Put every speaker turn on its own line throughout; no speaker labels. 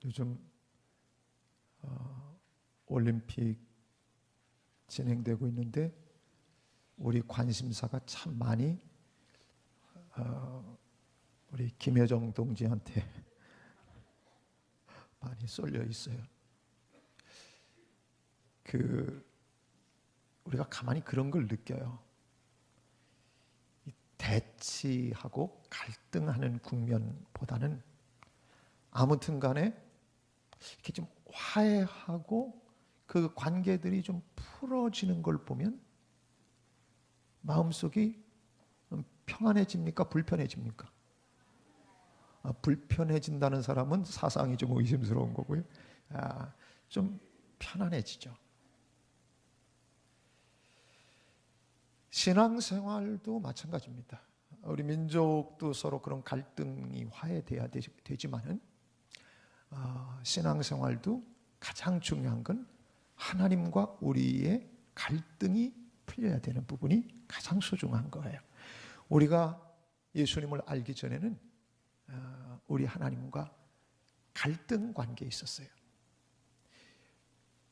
요즘 올림픽 진행되고 있는데 우리 관심사가 참 많이 우리 김여정 동지한테 많이 쏠려 있어요. 우리가 가만히 그런 걸 느껴요. 대치하고 갈등하는 국면보다는 아무튼 간에 이렇게 좀 화해하고 그 관계들이 좀 풀어지는 걸 보면 마음속이 평안해집니까? 불편해집니까? 불편해진다는 사람은 사상이 좀 의심스러운 거고요. 좀 편안해지죠. 신앙생활도 마찬가지입니다. 우리 민족도 서로 그런 갈등이 화해돼야 되지만은 신앙생활도 가장 중요한 건 하나님과 우리의 갈등이 풀려야 되는 부분이 가장 소중한 거예요. 우리가 예수님을 알기 전에는 우리 하나님과 갈등 관계에 있었어요.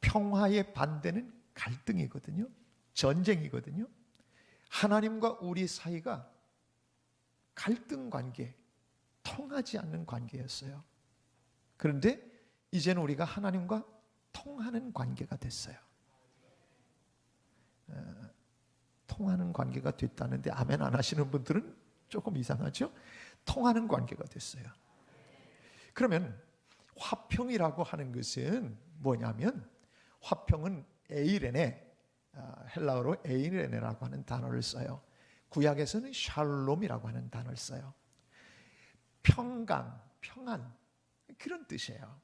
평화의 반대는 갈등이거든요. 전쟁이거든요. 하나님과 우리 사이가 갈등 관계, 통하지 않는 관계였어요. 그런데 이제는 우리가 하나님과 통하는 관계가 됐어요. 통하는 관계가 됐다는데 아멘 안 하시는 분들은 조금 이상하죠? 통하는 관계가 됐어요. 그러면 화평이라고 하는 것은 뭐냐면 화평은 에이레네, 헬라어로 에이레네라고 하는 단어를 써요. 구약에서는 샬롬이라고 하는 단어를 써요. 평강, 평안 그런 뜻이에요.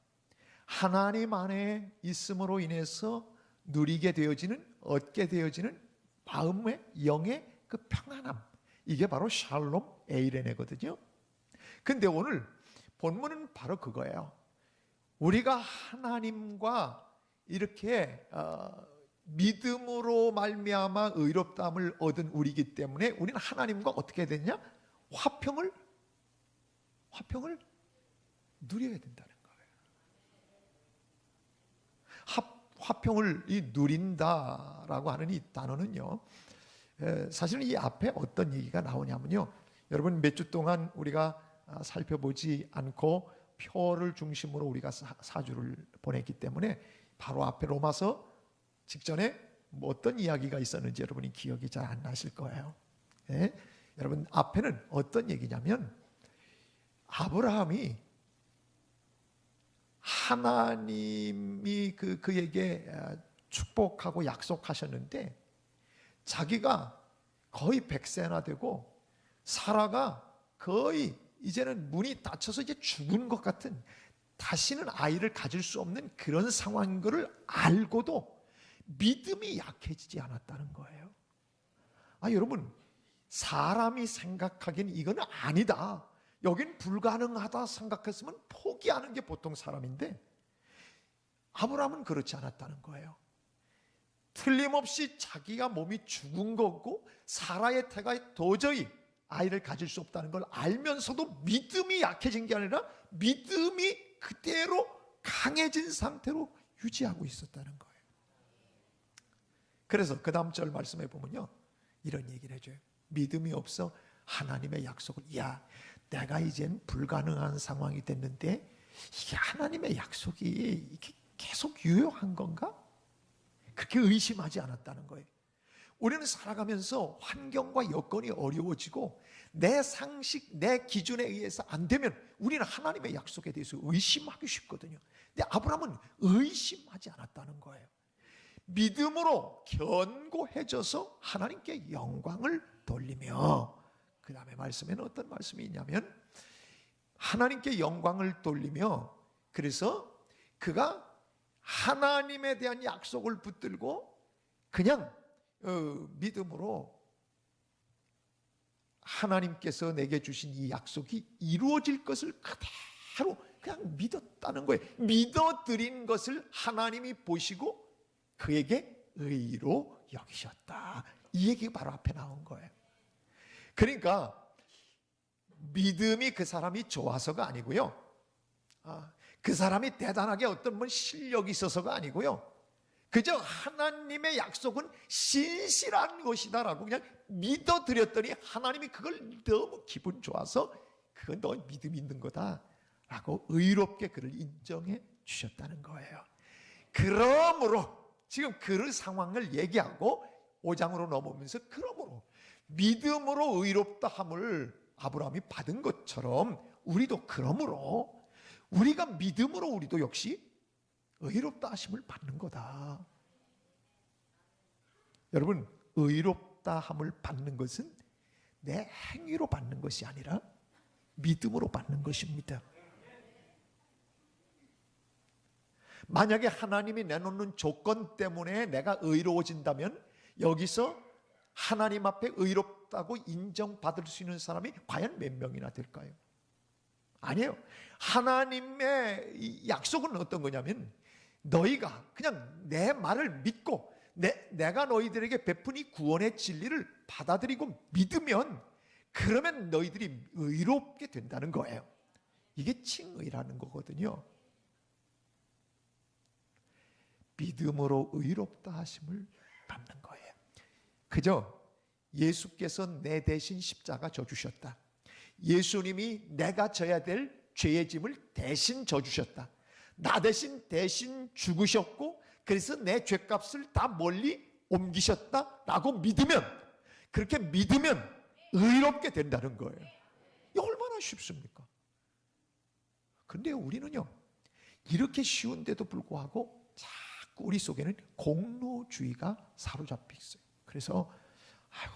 하나님 안에 있음으로 인해서 누리게 되어지는, 얻게 되어지는 마음의 영의 그 평안함, 이게 바로 샬롬 에이레네거든요. 근데 오늘 본문은 바로 그거예요. 우리가 하나님과 이렇게 믿음으로 말미암아 의롭다함을 얻은 우리이기 때문에 우리는 하나님과 어떻게 되냐? 화평을 누려야 된다는 거예요. 화평을 누린다라고 하는 이 단어는요, 사실은 이 앞에 어떤 얘기가 나오냐면요, 여러분 몇 주 동안 우리가 살펴보지 않고 표를 중심으로 우리가 사주를 보냈기 때문에 바로 앞에 로마서 직전에 뭐 어떤 이야기가 있었는지 여러분이 기억이 잘 안 나실 거예요. 네? 여러분 앞에는 어떤 얘기냐면 아브라함이 하나님이 그에게 축복하고 약속하셨는데 자기가 거의 100세나 되고 사라가 거의 이제는 문이 닫혀서 이제 죽은 것 같은, 다시는 아이를 가질 수 없는 그런 상황인 것을 알고도 믿음이 약해지지 않았다는 거예요. 여러분 사람이 생각하기엔 이건 아니다, 여긴 불가능하다 생각했으면 포기하는 게 보통 사람인데 아브라함은 그렇지 않았다는 거예요. 틀림없이 자기가 몸이 죽은 거고 사라의 태가 도저히 아이를 가질 수 없다는 걸 알면서도 믿음이 약해진 게 아니라 믿음이 그대로 강해진 상태로 유지하고 있었다는 거예요. 그래서 그 다음 절 말씀해 보면요, 이런 얘기를 해줘요. 믿음이 없어 하나님의 약속을, 내가 이젠 불가능한 상황이 됐는데 이게 하나님의 약속이 이렇게 계속 유효한 건가? 그렇게 의심하지 않았다는 거예요. 우리는 살아가면서 환경과 여건이 어려워지고 내 상식, 내 기준에 의해서 안 되면 우리는 하나님의 약속에 대해서 의심하기 쉽거든요. 근데 아브라함은 의심하지 않았다는 거예요. 믿음으로 견고해져서 하나님께 영광을 돌리며, 그 다음에 말씀에는 어떤 말씀이 있냐면 하나님께 영광을 돌리며, 그래서 그가 하나님에 대한 약속을 붙들고 그냥 믿음으로 하나님께서 내게 주신 이 약속이 이루어질 것을 그대로 그냥 믿었다는 거예요. 믿어드린 것을 하나님이 보시고 그에게 의로 여기셨다, 이 얘기가 바로 앞에 나온 거예요. 그러니까 믿음이 그 사람이 좋아서가 아니고요, 그 사람이 대단하게 어떤 뭐 실력이 있어서가 아니고요. 그저 하나님의 약속은 신실한 것이다라고 그냥 믿어드렸더니 하나님이 그걸 너무 기분 좋아서 그건 너 믿음이 있는 거다라고 의롭게 그를 인정해 주셨다는 거예요. 그러므로 지금 그 상황을 얘기하고 5장으로 넘어오면서 그러므로 믿음으로 의롭다 함을 아브라함이 받은 것처럼 우리도 그러므로 우리가 믿음으로 우리도 역시 의롭다 하심을 받는 거다. 여러분, 의롭다 함을 받는 것은 내 행위로 받는 것이 아니라 믿음으로 받는 것입니다. 만약에 하나님이 내놓는 조건 때문에 내가 의로워진다면 여기서 하나님 앞에 의롭다고 인정받을 수 있는 사람이 과연 몇 명이나 될까요? 아니에요. 하나님의 이 약속은 어떤 거냐면 너희가 그냥 내 말을 믿고 내가 너희들에게 베푼 이 구원의 진리를 받아들이고 믿으면 그러면 너희들이 의롭게 된다는 거예요. 이게 칭의라는 거거든요. 믿음으로 의롭다 하심을 받는 거예요. 그저 예수께서 내 대신 십자가 져주셨다. 예수님이 내가 져야 될 죄의 짐을 대신 져주셨다. 나 대신 죽으셨고 그래서 내 죄값을 다 멀리 옮기셨다라고 믿으면, 그렇게 믿으면 의롭게 된다는 거예요. 이게 얼마나 쉽습니까? 그런데 우리는요, 이렇게 쉬운데도 불구하고 자꾸 우리 속에는 공로주의가 사로잡혀 있어요. 그래서 아이고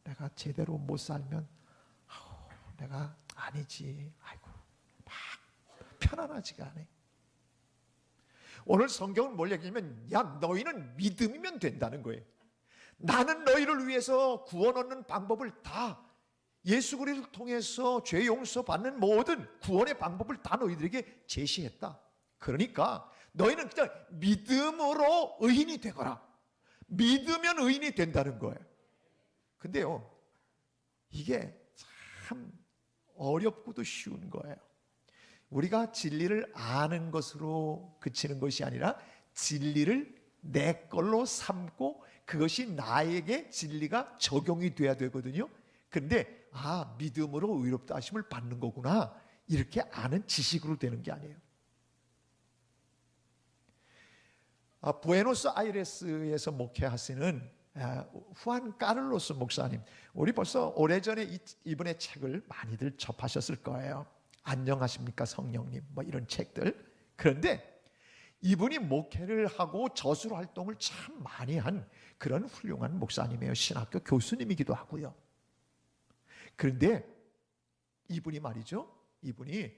내가 제대로 못 살면 내가 아니지, 아이고 막 편안하지가 않아. 오늘 성경은 뭘 얘기하면 야 너희는 믿음이면 된다는 거예요. 나는 너희를 위해서 구원 얻는 방법을 다 예수 그리스도를 통해서 죄 용서 받는 모든 구원의 방법을 다 너희들에게 제시했다. 그러니까 너희는 그냥 믿음으로 의인이 되거라. 믿으면 의인이 된다는 거예요. 근데요, 이게 참 어렵고도 쉬운 거예요. 우리가 진리를 아는 것으로 그치는 것이 아니라 진리를 내 걸로 삼고 그것이 나에게 진리가 적용이 돼야 되거든요. 그런데 믿음으로 의롭다 하심을 받는 거구나, 이렇게 아는 지식으로 되는 게 아니에요. 부에노스 아이레스에서 목회하시는 후안 까를로스 목사님, 우리 벌써 오래전에 이분의 책을 많이들 접하셨을 거예요. 안녕하십니까 성령님, 뭐 이런 책들. 그런데 이분이 목회를 하고 저술 활동을 참 많이 한 그런 훌륭한 목사님이에요. 신학교 교수님이기도 하고요. 그런데 이분이 말이죠, 이분이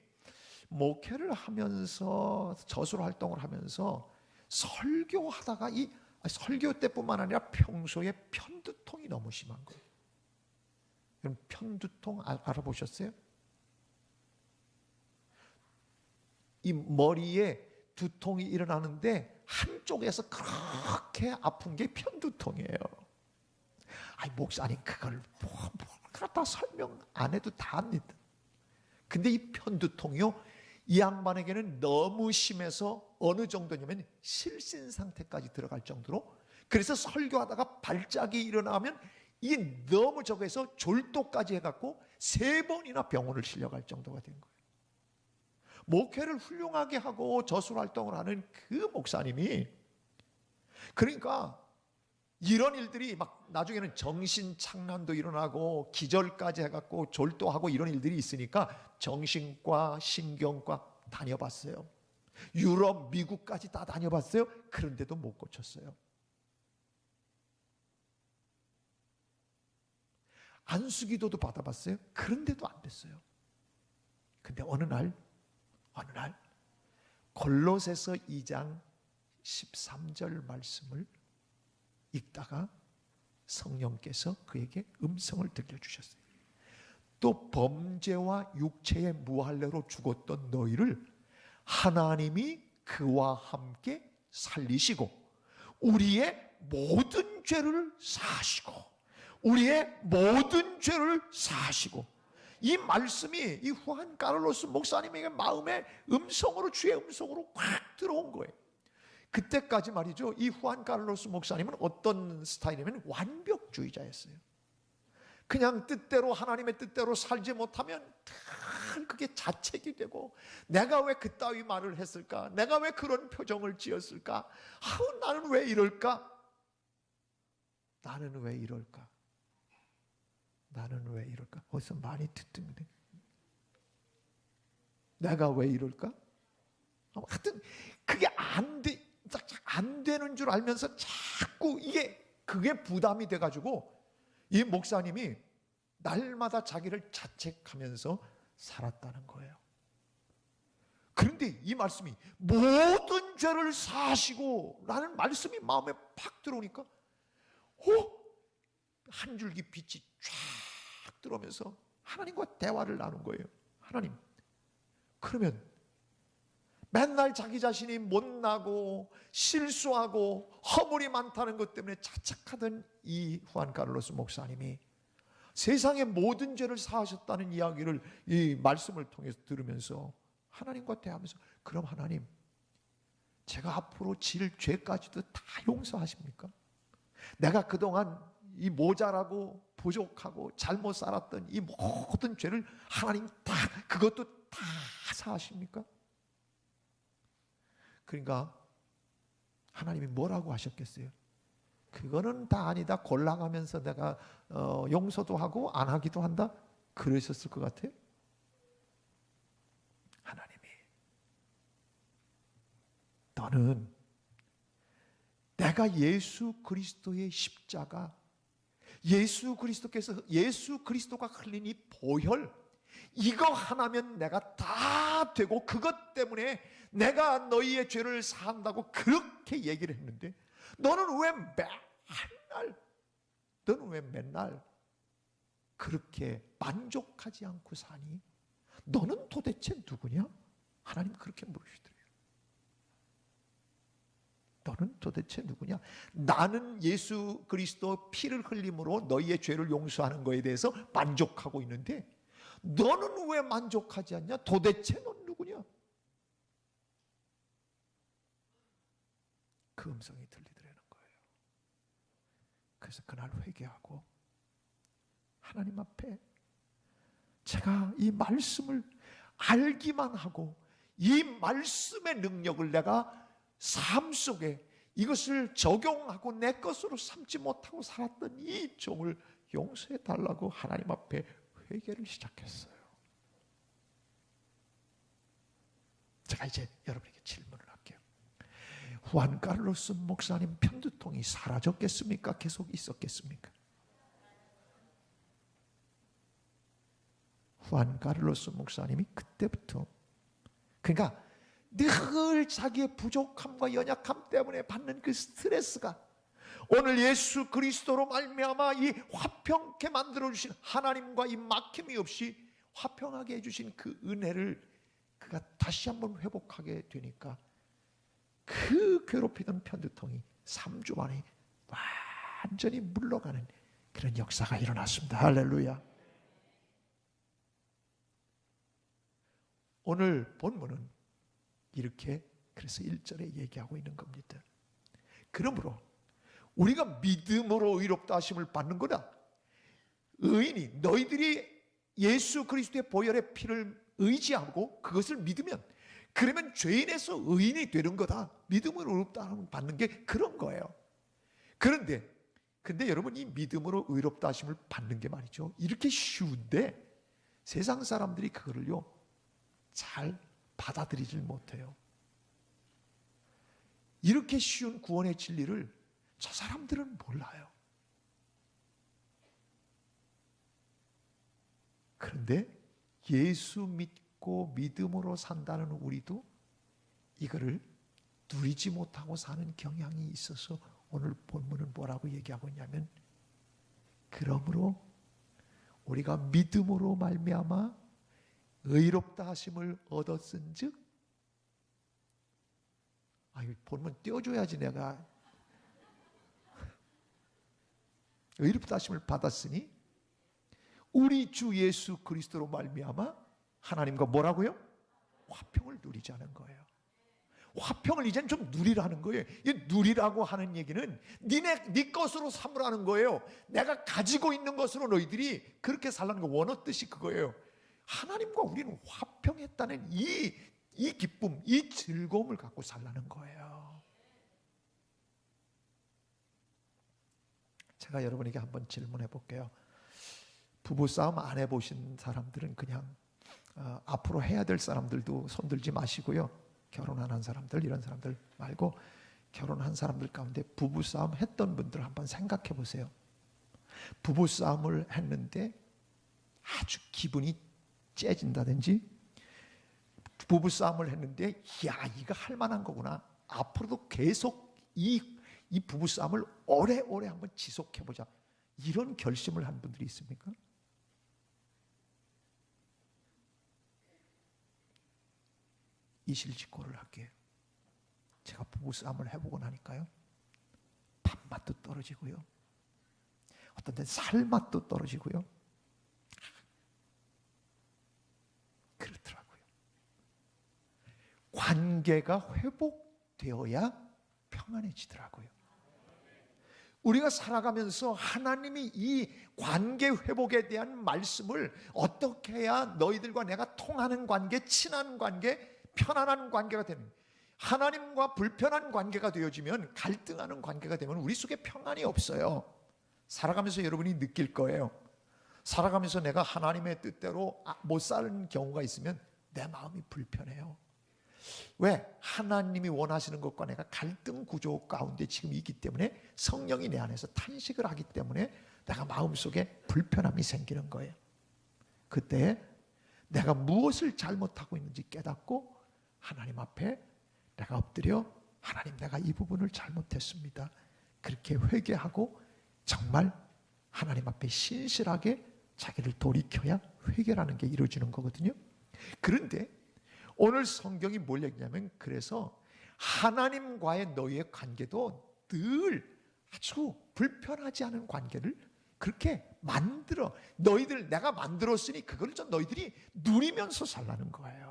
목회를 하면서 저술 활동을 하면서 설교하다가 이 설교 때뿐만 아니라 평소에 편두통이 너무 심한 거예요. 그럼 편두통 알아보셨어요? 이 머리에 두통이 일어나는데 한쪽에서 그렇게 아픈 게 편두통이에요. 목사님 그걸 그렇다 설명 안 해도 다 압니다. 근데 이 편두통이요, 이 양반에게는 너무 심해서 어느 정도냐면 실신 상태까지 들어갈 정도로, 그래서 설교하다가 발작이 일어나면 이게 너무 적어서 졸도까지 해갖고 3번이나 병원을 실려갈 정도가 된 거예요. 목회를 훌륭하게 하고 저술활동을 하는 그 목사님이, 그러니까 이런 일들이 막 나중에는 정신착란도 일어나고 기절까지 해갖고 졸도하고 이런 일들이 있으니까 정신과 신경과 다녀봤어요. 유럽, 미국까지 다 다녀봤어요. 그런데도 못 고쳤어요. 안수기도도 받아봤어요. 그런데도 안 됐어요. 근데 어느 날 골로새서 2장 13절 말씀을 읽다가 성령께서 그에게 음성을 들려주셨어요. 또 범죄와 육체의 무할례로 죽었던 너희를 하나님이 그와 함께 살리시고 우리의 모든 죄를 사하시고 이 말씀이 이 후안 카를로스 목사님에게 마음의 음성으로, 주의 음성으로 확 들어온 거예요. 그때까지 말이죠, 이 후안 카를로스 목사님은 어떤 스타일이냐면 완벽주의자였어요. 그냥 뜻대로, 하나님의 뜻대로 살지 못하면 늘 그게 자책이 되고, 내가 왜 그따위 말을 했을까? 내가 왜 그런 표정을 지었을까? 아우, 나는 왜 이럴까? 나는 왜 이럴까? 나는 왜 이럴까? 어디서 많이 듣던데, 내가 왜 이럴까? 하여튼 그게 안 되는 줄 알면서 자꾸 그게 부담이 돼가지고 이 목사님이 날마다 자기를 자책하면서 살았다는 거예요. 그런데 이 말씀이 모든 죄를 사하시고 라는 말씀이 마음에 팍 들어오니까 한 줄기 빛이 쫙 들어오면서 하나님과 대화를 나눈 거예요. 하나님, 그러면 맨날 자기 자신이 못나고 실수하고 허물이 많다는 것 때문에 자책하던 이 후안 카를로스 목사님이 세상의 모든 죄를 사하셨다는 이야기를 이 말씀을 통해서 들으면서 하나님과 대화하면서, 그럼 하나님, 제가 앞으로 질 죄까지도 다 용서하십니까? 내가 그동안 이 모자라고 부족하고 잘못 살았던 이 모든 죄를 하나님 그것도 다 사하십니까? 그러니까 하나님이 뭐라고 하셨겠어요? 그거는 다 아니다, 골라가면서 내가 용서도 하고 안 하기도 한다, 그러셨을 것 같아요. 하나님이, 너는 내가 예수 그리스도의 십자가, 예수 그리스도가 흘린 이 보혈, 이거 하나면 내가 다 되고 그것 때문에 내가 너희의 죄를 사한다고 그렇게 얘기를 했는데, 너는 왜 맨날 그렇게 만족하지 않고 사니? 너는 도대체 누구냐? 하나님 그렇게 물으시더래요. 너는 도대체 누구냐? 나는 예수 그리스도 피를 흘림으로 너희의 죄를 용서하는 것에 대해서 만족하고 있는데 너는 왜 만족하지 않냐? 도대체 넌 누구냐? 그 음성이 들리더라는 거예요. 그래서 그날 회개하고 하나님 앞에 제가 이 말씀을 알기만 하고 이 말씀의 능력을 내가 삶 속에 이것을 적용하고 내 것으로 삼지 못하고 살았던 이 종을 용서해 달라고 하나님 앞에 회개를 시작했어요. 제가 이제 여러분에게 질문을 할게요. 후안 카를로스 목사님 편두통이 사라졌겠습니까? 계속 있었겠습니까? 후안 카를로스 목사님이 그때부터, 그러니까 늘 자기의 부족함과 연약함 때문에 받는 그 스트레스가 오늘 예수 그리스도로 말미암아 이 화평케 만들어주신 하나님과 이 막힘이 없이 화평하게 해주신 그 은혜를 그가 다시 한번 회복하게 되니까 그 괴롭히던 편두통이 3주 만에 완전히 물러가는 그런 역사가 일어났습니다. 할렐루야. 오늘 본문은 이렇게 그래서 1절에 얘기하고 있는 겁니다. 그러므로 우리가 믿음으로 의롭다 하심을 받는 거다. 의인이, 너희들이 예수 그리스도의 보혈의 피를 의지하고 그것을 믿으면, 그러면 죄인에서 의인이 되는 거다. 믿음으로 의롭다 하심을 받는 게 그런 거예요. 근데 여러분, 이 믿음으로 의롭다 하심을 받는 게 말이죠, 이렇게 쉬운데 세상 사람들이 그거를요 잘 받아들이질 못해요. 이렇게 쉬운 구원의 진리를 저 사람들은 몰라요. 그런데 예수 믿고 믿음으로 산다는 우리도 이거를 누리지 못하고 사는 경향이 있어서 오늘 본문은 뭐라고 얘기하고 있냐면, 그러므로 우리가 믿음으로 말미암아 의롭다 하심을 얻었은즉, 이거 본문 띄워줘야지. 내가 의롭다 하심을 받았으니 우리 주 예수 그리스도로 말미암아 하나님과 뭐라고요? 화평을 누리자는 거예요. 화평을 이젠 좀 누리라는 거예요. 이 누리라고 하는 얘기는 네 것으로 삼으라는 거예요. 내가 가지고 있는 것으로 너희들이 그렇게 살라는 거, 원어 뜻이 그거예요. 하나님과 우리는 화평했다는 이 기쁨, 이 즐거움을 갖고 살라는 거예요. 제가 여러분에게 한번 질문해 볼게요. 부부싸움 안 해보신 사람들은 그냥 앞으로 해야 될 사람들도 손들지 마시고요. 결혼한 사람들, 이런 사람들 말고 결혼한 사람들 가운데 부부싸움 했던 분들 한번 생각해 보세요. 부부싸움을 했는데 아주 기분이 째진다든지, 부부싸움을 했는데 야, 이거 할 만한 거구나, 앞으로도 계속 이 부부싸움을 오래오래 한번 지속해보자, 이런 결심을 한 분들이 있습니까? 이실직고를 할게요. 제가 부부싸움을 해보고 나니까요, 밥맛도 떨어지고요, 어떤 데는 살맛도 떨어지고요, 그렇더라고요. 관계가 회복되어야 평안해지더라고요. 우리가 살아가면서 하나님이 이 관계 회복에 대한 말씀을 어떻게 해야 너희들과 내가 통하는 관계, 친한 관계, 편안한 관계가 되는, 하나님과 불편한 관계가 되어지면, 갈등하는 관계가 되면 우리 속에 평안이 없어요. 살아가면서 여러분이 느낄 거예요. 살아가면서 내가 하나님의 뜻대로 못 사는 경우가 있으면 내 마음이 불편해요. 왜? 하나님이 원하시는 것과 내가 갈등 구조 가운데 지금 있기 때문에, 성령이 내 안에서 탄식을 하기 때문에 내가 마음속에 불편함이 생기는 거예요. 그때 내가 무엇을 잘못하고 있는지 깨닫고 하나님 앞에 내가 엎드려, 하나님, 내가 이 부분을 잘못했습니다, 그렇게 회개하고 정말 하나님 앞에 신실하게 자기를 돌이켜야 회개라는 게 이루어지는 거거든요. 그런데 오늘 성경이 뭘 얘기냐면, 그래서 하나님과의 너희의 관계도 늘 아주 불편하지 않은 관계를 그렇게 만들어, 너희들 내가 만들었으니 그걸 좀 너희들이 누리면서 살라는 거예요.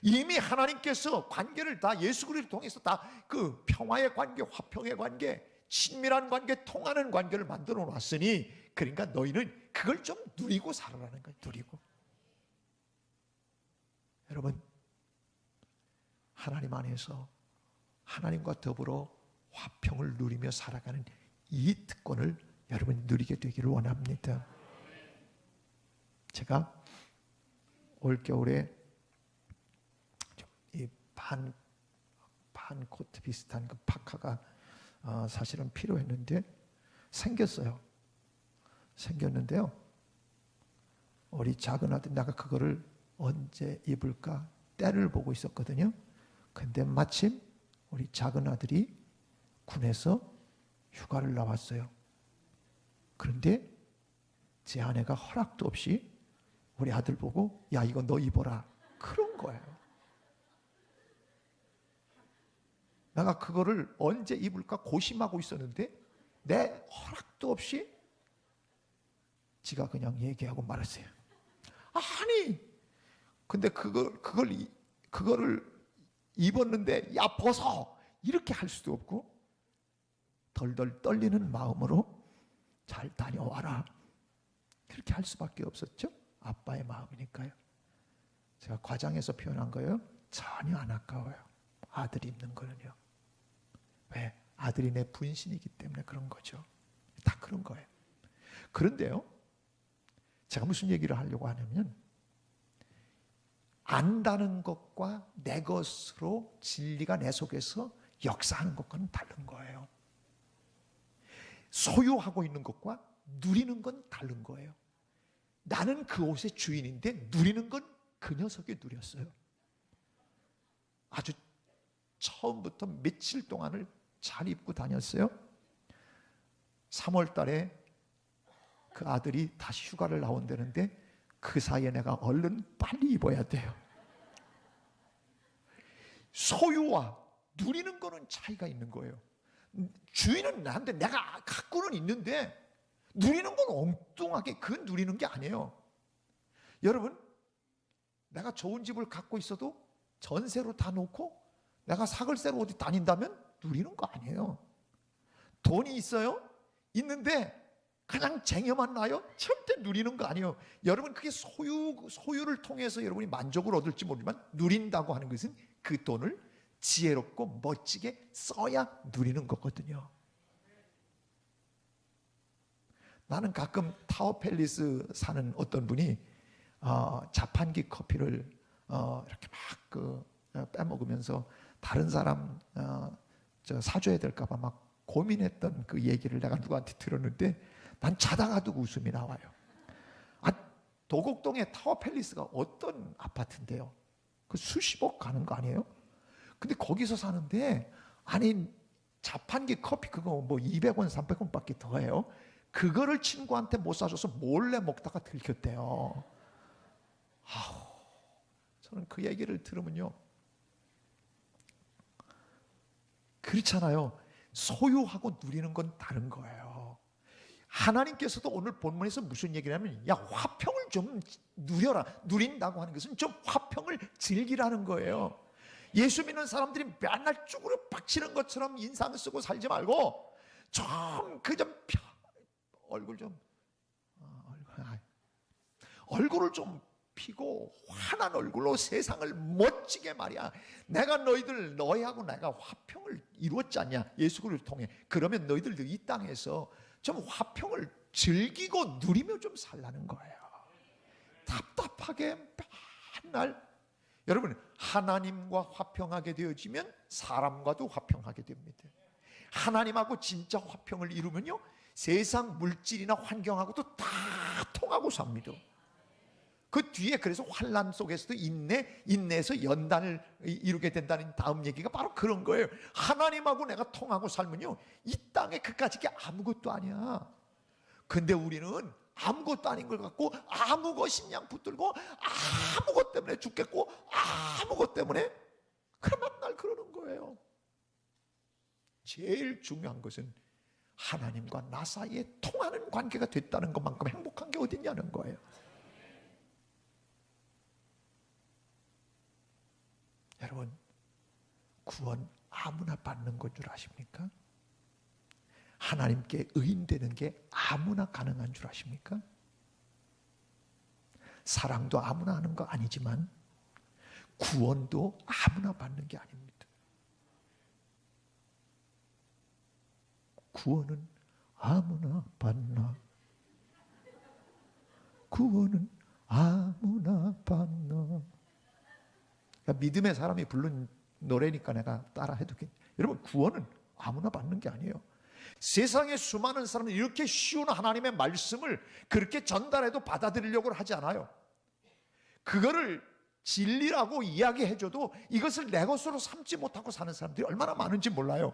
이미 하나님께서 관계를 다 예수 그리스도를 통해서 다 그 평화의 관계, 화평의 관계, 친밀한 관계, 통하는 관계를 만들어 놨으니, 그러니까 너희는 그걸 좀 누리고 살아라는 거예요. 누리고. 여러분, 하나님 안에서 하나님과 더불어 화평을 누리며 살아가는 이 특권을 여러분이 누리게 되기를 원합니다. 제가 올겨울에 이 반 코트 비슷한 그 파카가 사실은 필요했는데 생겼는데요, 우리 작은 아들, 내가 그거를 언제 입을까 때를 보고 있었거든요. 근데 마침 우리 작은 아들이 군에서 휴가를 나왔어요. 그런데 제 아내가 허락도 없이 우리 아들 보고, 야, 이거 너 입어라, 그런 거예요. 내가 그거를 언제 입을까 고심하고 있었는데 내 허락도 없이 지가 그냥 얘기하고 말았어요. 아니, 근데 그거를 입었는데 야, 벗어, 이렇게 할 수도 없고, 덜덜 떨리는 마음으로 잘 다녀와라, 그렇게 할 수밖에 없었죠. 아빠의 마음이니까요. 제가 과장해서 표현한 거예요. 전혀 안 아까워요, 아들이 입는 거는요. 왜? 아들이 내 분신이기 때문에 그런 거죠. 다 그런 거예요. 그런데요, 제가 무슨 얘기를 하려고 하냐면, 안다는 것과 내 것으로 진리가 내 속에서 역사하는 것과는 다른 거예요. 소유하고 있는 것과 누리는 건 다른 거예요. 나는 그 옷의 주인인데 누리는 건 그 녀석이 누렸어요. 아주 처음부터 며칠 동안을 잘 입고 다녔어요. 3월 달에 그 아들이 다시 휴가를 나온다는데 그 사이에 내가 얼른 빨리 입어야 돼요. 소유와 누리는 거는 차이가 있는 거예요. 주인은 나한테 내가 갖고는 있는데 누리는 건 엉뚱하게 그 누리는 게 아니에요. 여러분, 내가 좋은 집을 갖고 있어도 전세로 다 놓고 내가 사글세로 어디 다닌다면 누리는 거 아니에요. 돈이 있어요? 있는데 그냥 쟁여만 놔요? 절대 누리는 거 아니에요. 여러분, 그게 소유를 통해서 여러분이 만족을 얻을지 모르지만 누린다고 하는 것은 그 돈을 지혜롭고 멋지게 써야 누리는 거거든요. 나는 가끔 타워팰리스 사는 어떤 분이 자판기 커피를 이렇게 막 빼먹으면서 다른 사람 사줘야 될까봐 막 고민했던 그 얘기를 내가 누구한테 들었는데 난 자다가도 웃음이 나와요. 도곡동에 타워팰리스가 어떤 아파트인데요? 그 수십억 가는 거 아니에요? 근데 거기서 사는데 아니 자판기 커피 그거 뭐 200원 300원밖에 더 해요. 그거를 친구한테 못 사줘서 몰래 먹다가 들켰대요. 저는 그 얘기를 들으면요, 그렇잖아요. 소유하고 누리는 건 다른 거예요. 하나님께서도 오늘 본문에서 무슨 얘기를 하면, 야, 화평을 좀 누려라. 누린다고 하는 것은 좀 화평을 즐기라는 거예요. 예수 믿는 사람들이 맨날 쭈그려 박치는 것처럼 인상 쓰고 살지 말고 얼굴을 좀 피고 환한 얼굴로 세상을 멋지게 말이야. 내가 너희하고 내가 화평을 이루었지 않냐, 예수 그리스도를 통해. 그러면 너희들도 이 땅에서 좀 화평을 즐기고 누리며 좀 살라는 거예요. 답답하게 맨날. 여러분, 하나님과 화평하게 되어지면 사람과도 화평하게 됩니다. 하나님하고 진짜 화평을 이루면요, 세상 물질이나 환경하고도 다 통하고 삽니다. 그 뒤에 그래서 환난 속에서도 인내해서 연단을 이루게 된다는 다음 얘기가 바로 그런 거예요. 하나님하고 내가 통하고 살면요, 이 땅에 그까짓 게 아무것도 아니야. 근데 우리는 아무것도 아닌 걸 갖고 아무것 심양 붙들고 아무것 때문에 죽겠고 아무것 때문에 맨날 그러는 거예요. 제일 중요한 것은 하나님과 나 사이에 통하는 관계가 됐다는 것만큼 행복한 게 어딨냐는 거예요. 여러분, 구원 아무나 받는 건 줄 아십니까? 하나님께 의인되는 게 아무나 가능한 줄 아십니까? 사랑도 아무나 하는 거 아니지만 구원도 아무나 받는 게 아닙니다. 구원은 아무나 받나? 구원은 아무나 받나? 그러니까 믿음의 사람이 부른 노래니까 내가 따라 해도 여러분, 구원은 아무나 받는 게 아니에요. 세상에 수많은 사람들이 이렇게 쉬운 하나님의 말씀을 그렇게 전달해도 받아들이려고 하지 않아요. 그거를 진리라고 이야기해줘도 이것을 내 것으로 삼지 못하고 사는 사람들이 얼마나 많은지 몰라요.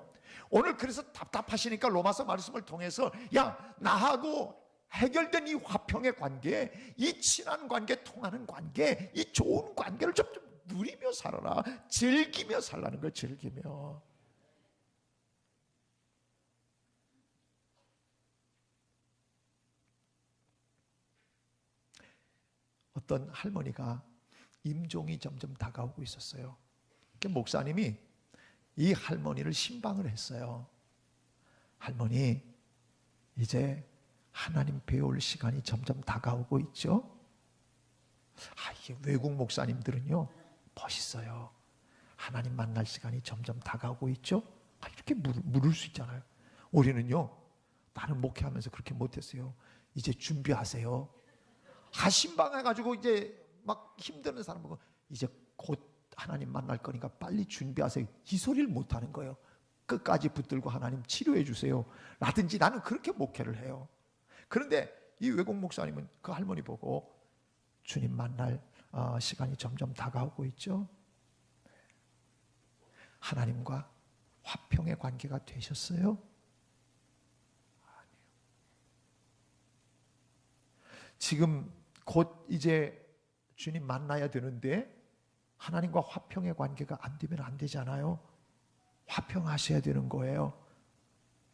오늘 그래서 답답하시니까 로마서 말씀을 통해서, 야, 나하고 해결된 이 화평의 관계, 이 친한 관계, 통하는 관계, 이 좋은 관계를 좀 누리며 살아라. 즐기며 살라는 거예요. 즐기며. 어떤 할머니가 임종이 점점 다가오고 있었어요. 목사님이 이 할머니를 신방을 했어요. 할머니, 이제 하나님 배울 시간이 점점 다가오고 있죠. 이게 외국 목사님들은요 멋있어요. 하나님 만날 시간이 점점 다가오고 있죠. 이렇게 물을 수 있잖아요. 우리는요, 나는 목회하면서 그렇게 못했어요. 이제 준비하세요. 신방해가지고 이제 막 힘드는 사람 보고 이제 곧 하나님 만날 거니까 빨리 준비하세요. 이 소리를 못하는 거예요. 끝까지 붙들고 하나님 치료해 주세요 라든지, 나는 그렇게 목회를 해요. 그런데 이 외국 목사님은 그 할머니 보고 주님 만날 시간이 점점 다가오고 있죠. 하나님과 화평의 관계가 되셨어요? 아니요. 지금 곧 이제 주님 만나야 되는데 하나님과 화평의 관계가 안 되면 안 되잖아요. 화평하셔야 되는 거예요.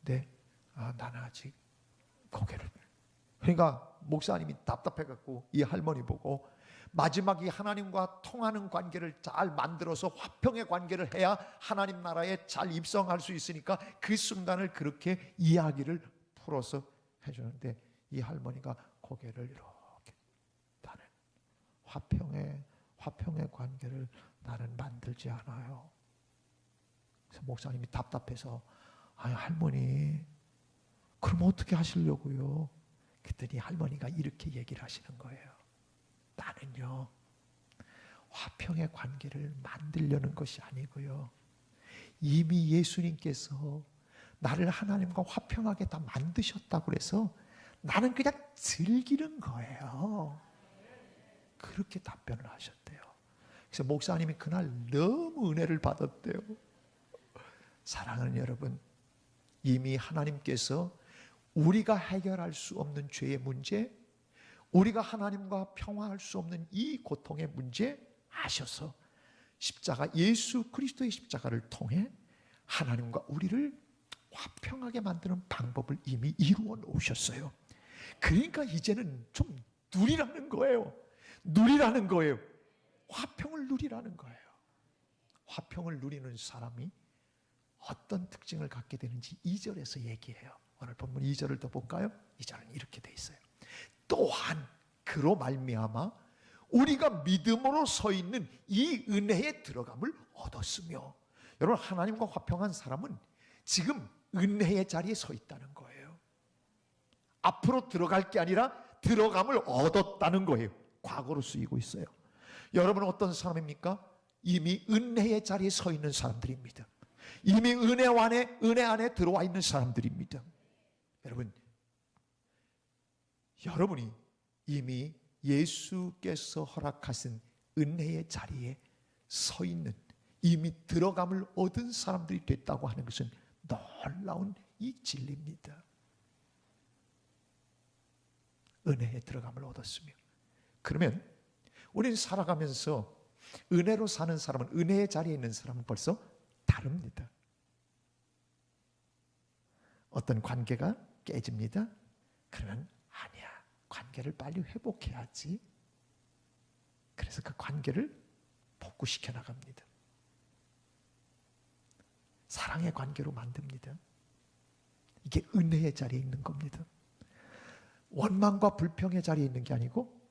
네, 나는 아직 고개를 그러니까 목사님이 답답해갖고 이 할머니 보고 마지막에 하나님과 통하는 관계를 잘 만들어서 화평의 관계를 해야 하나님 나라에 잘 입성할 수 있으니까 그 순간을 그렇게 이야기를 풀어서 해주는데 이 할머니가 고개를 이렇게, 나는 화평의 관계를 나는 만들지 않아요. 그래서 목사님이 답답해서, 아니 할머니 그럼 어떻게 하시려고요? 그랬더니 할머니가 이렇게 얘기를 하시는 거예요. 나는요, 화평의 관계를 만들려는 것이 아니고요, 이미 예수님께서 나를 하나님과 화평하게 다 만드셨다고 그래서 나는 그냥 즐기는 거예요. 그렇게 답변을 하셨대요. 그래서 목사님이 그날 너무 은혜를 받았대요. 사랑하는 여러분, 이미 하나님께서 우리가 해결할 수 없는 죄의 문제, 우리가 하나님과 평화할 수 없는 이 고통의 문제 아셔서 십자가, 예수 그리스도의 십자가를 통해 하나님과 우리를 화평하게 만드는 방법을 이미 이루어 놓으셨어요. 그러니까 이제는 좀 누리라는 거예요. 누리라는 거예요. 화평을 누리라는 거예요. 화평을 누리는 사람이 어떤 특징을 갖게 되는지 2절에서 얘기해요. 오늘 본문 2절을 더 볼까요? 2절은 이렇게 돼 있어요. 또한 그로 말미암아 우리가 믿음으로 서 있는 이 은혜에 들어감을 얻었으며, 여러분 하나님과 화평한 사람은 지금 은혜의 자리에 서 있다는 거예요. 앞으로 들어갈 게 아니라 들어감을 얻었다는 거예요. 과거로 쓰이고 있어요. 여러분은 어떤 사람입니까? 이미 은혜의 자리에 서 있는 사람들입니다. 이미 은혜 안에 들어와 있는 사람들입니다. 여러분이 이미 예수께서 허락하신 은혜의 자리에 서 있는, 이미 들어감을 얻은 사람들이 됐다고 하는 것은 놀라운 이 진리입니다. 은혜에 들어감을 얻었으며, 그러면 우리는 살아가면서 은혜로 사는 사람은, 은혜의 자리에 있는 사람은 벌써 다릅니다. 어떤 관계가 깨집니다. 그러면 아니야, 관계를 빨리 회복해야지. 그래서 그 관계를 복구시켜 나갑니다. 사랑의 관계로 만듭니다. 이게 은혜의 자리에 있는 겁니다. 원망과 불평의 자리에 있는 게 아니고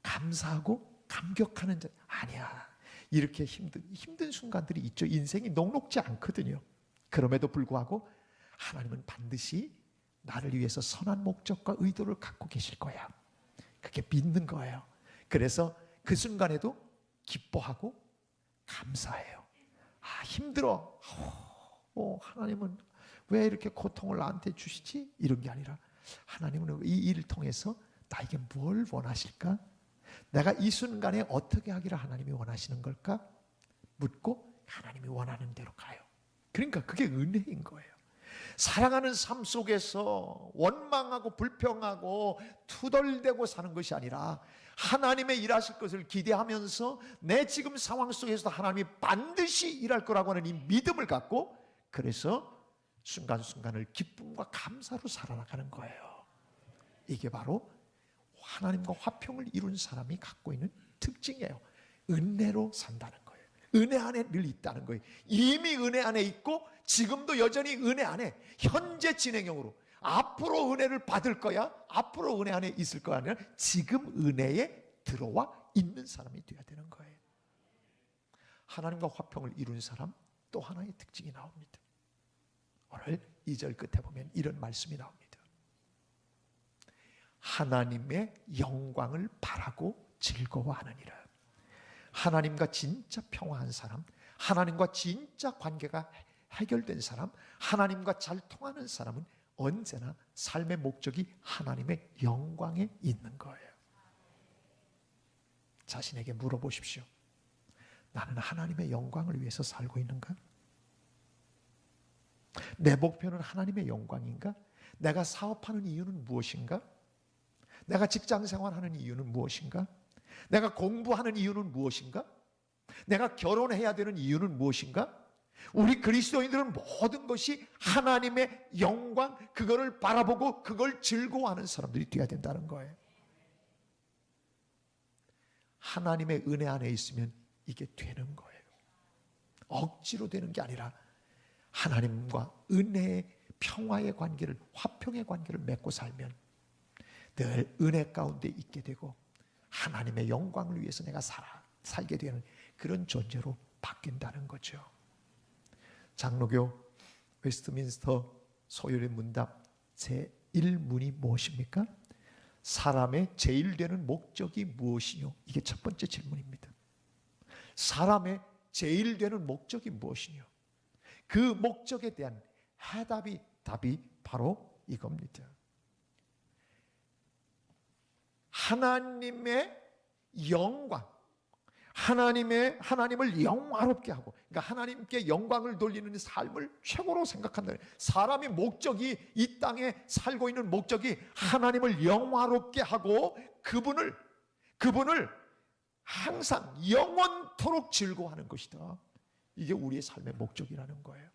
감사하고 감격하는 자리. 아니야, 이렇게 힘든 순간들이 있죠. 인생이 녹록지 않거든요. 그럼에도 불구하고 하나님은 반드시 나를 위해서 선한 목적과 의도를 갖고 계실 거야. 그게 믿는 거예요. 그래서 그 순간에도 기뻐하고 감사해요. 아, 힘들어. 하나님은 왜 이렇게 고통을 나한테 주시지? 이런 게 아니라 하나님은 이 일을 통해서 나에게 뭘 원하실까? 내가 이 순간에 어떻게 하기를 하나님이 원하시는 걸까? 묻고 하나님이 원하는 대로 가요. 그러니까 그게 은혜인 거예요. 사랑하는 삶 속에서 원망하고 불평하고 투덜대고 사는 것이 아니라 하나님의 일하실 것을 기대하면서 내 지금 상황 속에서도 하나님이 반드시 일할 거라고 하는 이 믿음을 갖고, 그래서 순간순간을 기쁨과 감사로 살아나가는 거예요. 이게 바로 하나님과 화평을 이룬 사람이 갖고 있는 특징이에요. 은혜로 산다는 거예요. 은혜 안에 늘 있다는 거예요. 이미 은혜 안에 있고 지금도 여전히 은혜 안에 현재 진행형으로 앞으로 은혜를 받을 거야, 앞으로 은혜 안에 있을 거야, 아니라 지금 은혜에 들어와 있는 사람이 되어야 되는 거예요. 하나님과 화평을 이룬 사람 또 하나의 특징이 나옵니다. 오늘 2절 끝에 보면 이런 말씀이 나옵니다. 하나님의 영광을 바라고 즐거워하느니라. 하나님과 진짜 평화한 사람, 하나님과 진짜 관계가 해결된 사람, 하나님과 잘 통하는 사람은 언제나 삶의 목적이 하나님의 영광에 있는 거예요. 자신에게 물어보십시오. 나는 하나님의 영광을 위해서 살고 있는가? 내 목표는 하나님의 영광인가? 내가 사업하는 이유는 무엇인가? 내가 직장 생활하는 이유는 무엇인가? 내가 공부하는 이유는 무엇인가? 내가 결혼해야 되는 이유는 무엇인가? 우리 그리스도인들은 모든 것이 하나님의 영광, 그거를 바라보고 그걸 즐거워하는 사람들이 되어야 된다는 거예요. 하나님의 은혜 안에 있으면 이게 되는 거예요. 억지로 되는 게 아니라 하나님과 은혜의 평화의 관계를, 화평의 관계를 맺고 살면 늘 은혜 가운데 있게 되고 하나님의 영광을 위해서 내가 살게 되는 그런 존재로 바뀐다는 거죠. 장로교 웨스트민스터 소요의 문답 제1문이 무엇입니까? 사람의 제일 되는 목적이 무엇이뇨? 이게 첫 번째 질문입니다. 사람의 제일 되는 목적이 무엇이뇨? 그 목적에 대한 답이 바로 이겁니다. 하나님의 영광, 하나님을 영화롭게 하고, 그러니까 하나님께 영광을 돌리는 삶을 최고로 생각한다. 사람의 목적이, 이 땅에 살고 있는 목적이 하나님을 영화롭게 하고 그분을 항상 영원토록 즐거워하는 것이다. 이게 우리의 삶의 목적이라는 거예요.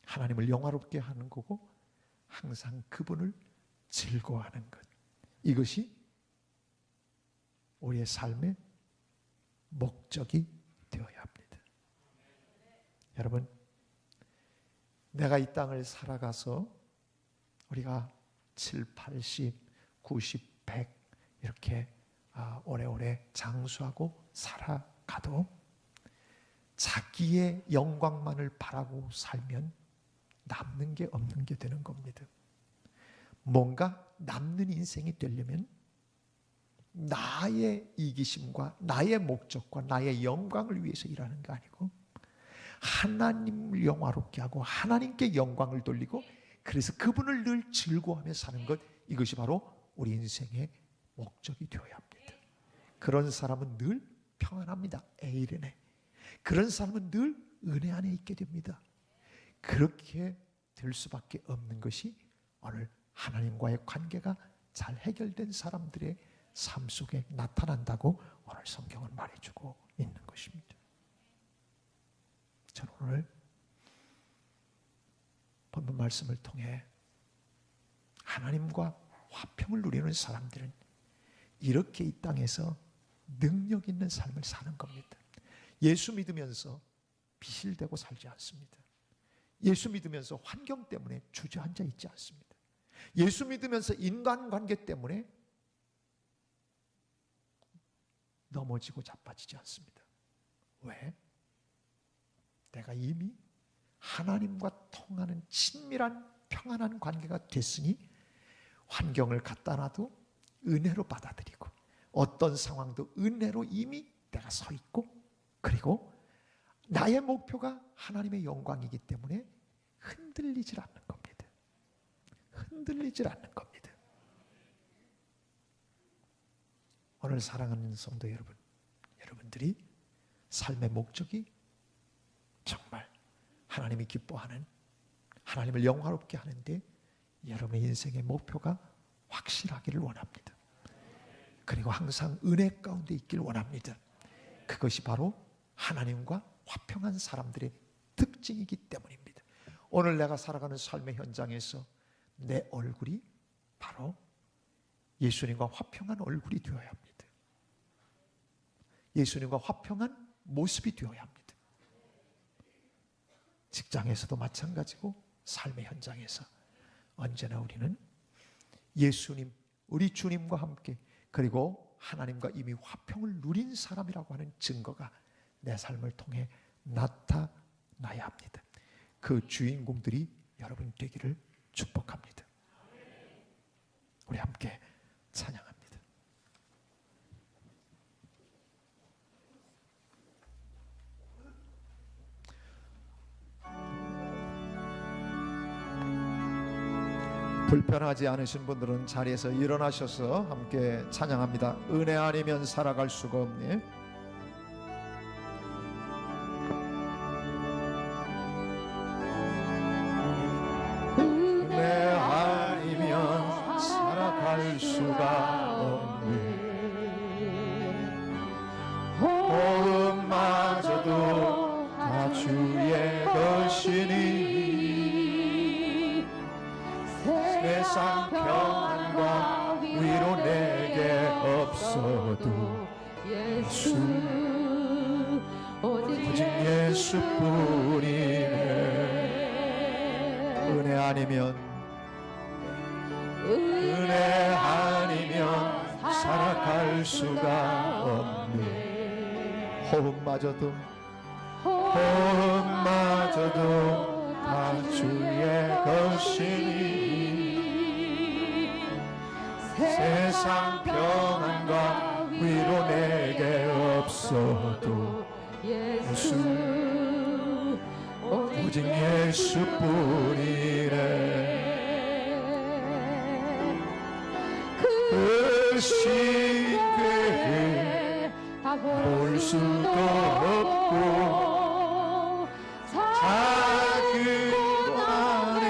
하나님을 영화롭게 하는 거고 항상 그분을 즐거워하는 것, 이것이 우리의 삶의 목적이 되어야 합니다. 여러분, 내가 이 땅을 살아가서 우리가 7, 80, 90, 100 이렇게 오래오래 장수하고 살아가도 자기의 영광만을 바라고 살면 남는 게 없는 게 되는 겁니다. 뭔가 남는 인생이 되려면 나의 이기심과 나의 목적과 나의 영광을 위해서 일하는 게 아니고 하나님을 영화롭게 하고 하나님께 영광을 돌리고 그래서 그분을 늘 즐거워하며 사는 것, 이것이 바로 우리 인생의 목적이 되어야 합니다. 그런 사람은 늘 평안합니다. 에이르네. 그런 사람은 늘 은혜 안에 있게 됩니다. 그렇게 될 수밖에 없는 것이 오늘 하나님과의 관계가 잘 해결된 사람들의 삶 속에 나타난다고 오늘 성경은 말해주고 있는 것입니다. 저는 오늘 본문 말씀을 통해 하나님과 화평을 누리는 사람들은 이렇게 이 땅에서 능력 있는 삶을 사는 겁니다. 예수 믿으면서 비실대고 살지 않습니다. 예수 믿으면서 환경 때문에 주저앉아 있지 않습니다. 예수 믿으면서 인간관계 때문에 넘어지고 자빠지지 않습니다. 왜? 내가 이미 하나님과 통하는 친밀한 평안한 관계가 됐으니 환경을 갖다 놔도 은혜로 받아들이고 어떤 상황도 은혜로 이미 내가 서 있고, 그리고 나의 목표가 하나님의 영광이기 때문에 흔들리질 않는 겁니다. 흔들리질 않는 겁니다. 오늘 사랑하는 성도 여러분, 여러분들이 삶의 목적이 정말 하나님이 기뻐하는, 하나님을 영화롭게 하는데 여러분의 인생의 목표가 확실하기를 원합니다. 그리고 항상 은혜 가운데 있길 원합니다. 그것이 바로 하나님과 화평한 사람들의 특징이기 때문입니다. 오늘 내가 살아가는 삶의 현장에서 내 얼굴이 바로 예수님과 화평한 얼굴이 되어야 합니다. 예수님과 화평한 모습이 되어야 합니다. 직장에서도 마찬가지고 삶의 현장에서 언제나 우리는 예수님, 우리 주님과 함께, 그리고 하나님과 이미 화평을 누린 사람이라고 하는 증거가 내 삶을 통해 나타나야 합니다. 그 주인공들이 여러분 되기를 축복합니다. 우리 함께 찬양합니다. 불편하지 않으신 분들은 자리에서 일어나셔서 함께 찬양합니다. 은혜 아니면 살아갈 수가 없네. 은혜 아니면 살아갈 수가 없네. 세상 평안과 위로 내게 없어도 예수 오직 예수뿐이네. 은혜 아니면 살아갈 수가 없네. 호흡마저도 다 주의 것이니 세상 평안과 위로 내게 없어도 예수 오직 예수뿐이래. 그 시대에 볼 수도 없고 작은 고난에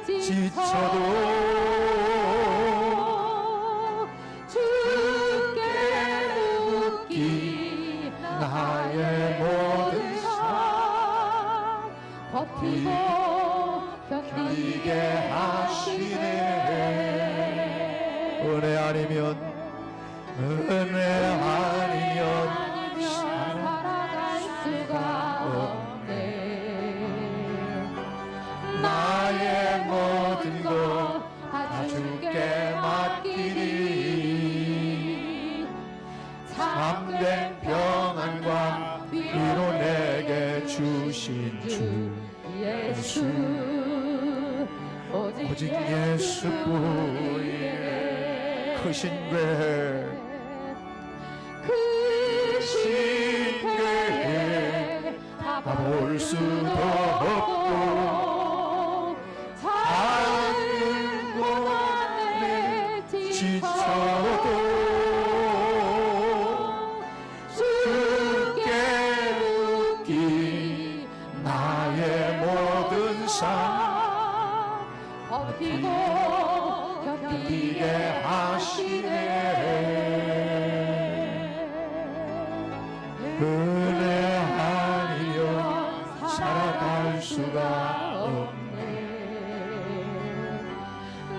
지쳐도 주께 묻기 나의 모든 삶 버티고 견디게 하시네. 은혜 아니면 살아갈 수가 없네. 나의 모든 것 다 주께 맡기니 참된 평안과 위로 내게 주신 주 예수 오직 예수뿐이네. 크신 교회 다 볼 수도 없고 작은 고난에 지쳐도 주께 묻기 나의 모든 삶 버티고 견디게 하시네. 은혜 아니면 살아갈 수가 없네.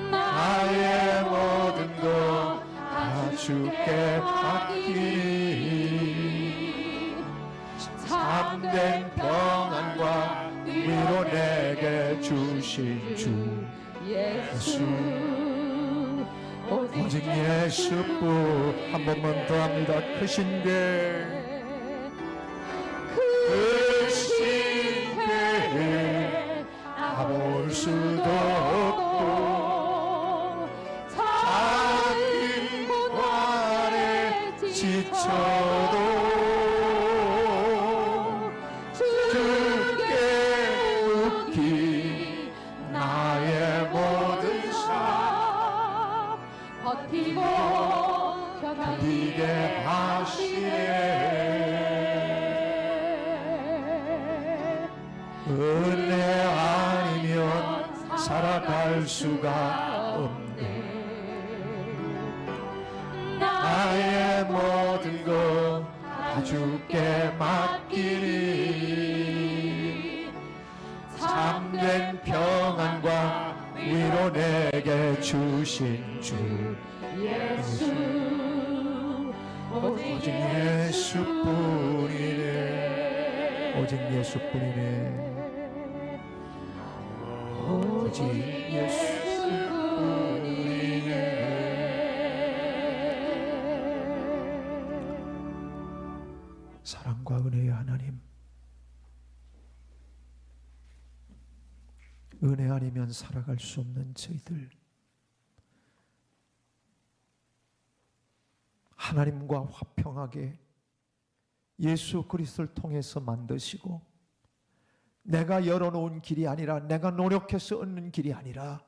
나의 모든 것 다 주께 맡기니 참된 평안과 위로 내게 주신 주 예수 오직 예수뿐. 한 번만 더 합니다. 크신 게 다 볼 수도 없고 작은 고난에 지쳐도 주께 묻기 나의 모든 삶 버티고 견디게 하시네. 은혜 아니면 살아갈 수가 없네. 나의 모든 것 다 주께 맡기니 참된 평안과 위로 내게 주신 주 예수 오직 예수뿐이네. 오직 예수뿐이네. 오직 예수뿐이네. 사랑과 은혜의 하나님, 은혜 아니면 살아갈 수 없는 저희들, 하나님과 화평하게 예수 그리스도를 통해서 만드시고 내가 열어놓은 길이 아니라 내가 노력해서 얻는 길이 아니라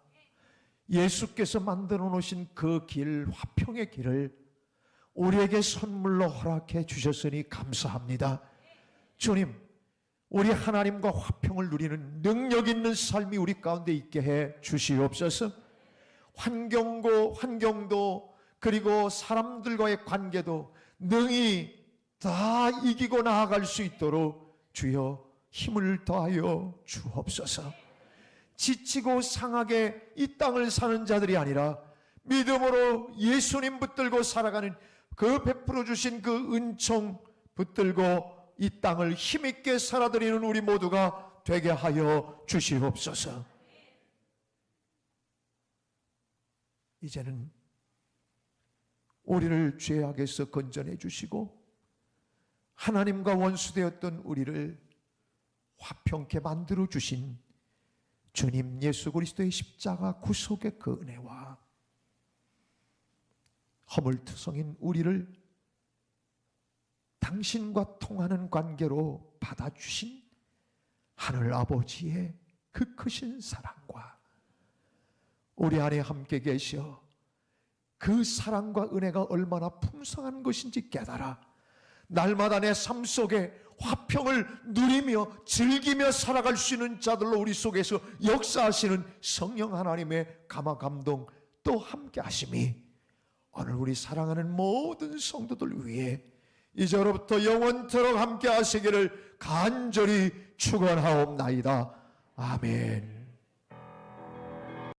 예수께서 만들어 놓으신 그 길, 화평의 길을 우리에게 선물로 허락해 주셨으니 감사합니다. 주님, 우리 하나님과 화평을 누리는 능력 있는 삶이 우리 가운데 있게 해 주시옵소서. 환경도 그리고 사람들과의 관계도 능히 다 이기고 나아갈 수 있도록 주여 힘을 더하여 주옵소서. 지치고 상하게 이 땅을 사는 자들이 아니라 믿음으로 예수님 붙들고 살아가는 그 베풀어 주신 그 은총 붙들고 이 땅을 힘있게 살아드리는 우리 모두가 되게 하여 주시옵소서. 이제는 우리를 죄악에서 건져내 주시고 하나님과 원수되었던 우리를 화평케 만들어 주신 주님 예수 그리스도의 십자가 구속의 그 은혜와 허물투성인 우리를 당신과 통하는 관계로 받아주신 하늘 아버지의 그 크신 사랑과 우리 안에 함께 계셔 그 사랑과 은혜가 얼마나 풍성한 것인지 깨달아 날마다 내 삶 속에 화평을 누리며 즐기며 살아갈 수 있는 자들로 우리 속에서 역사하시는 성령 하나님의 감화 감동 또 함께 하심이 오늘 우리 사랑하는 모든 성도들 위해 이제로부터 영원토록 함께 하시기를 간절히 축원하옵나이다. 아멘.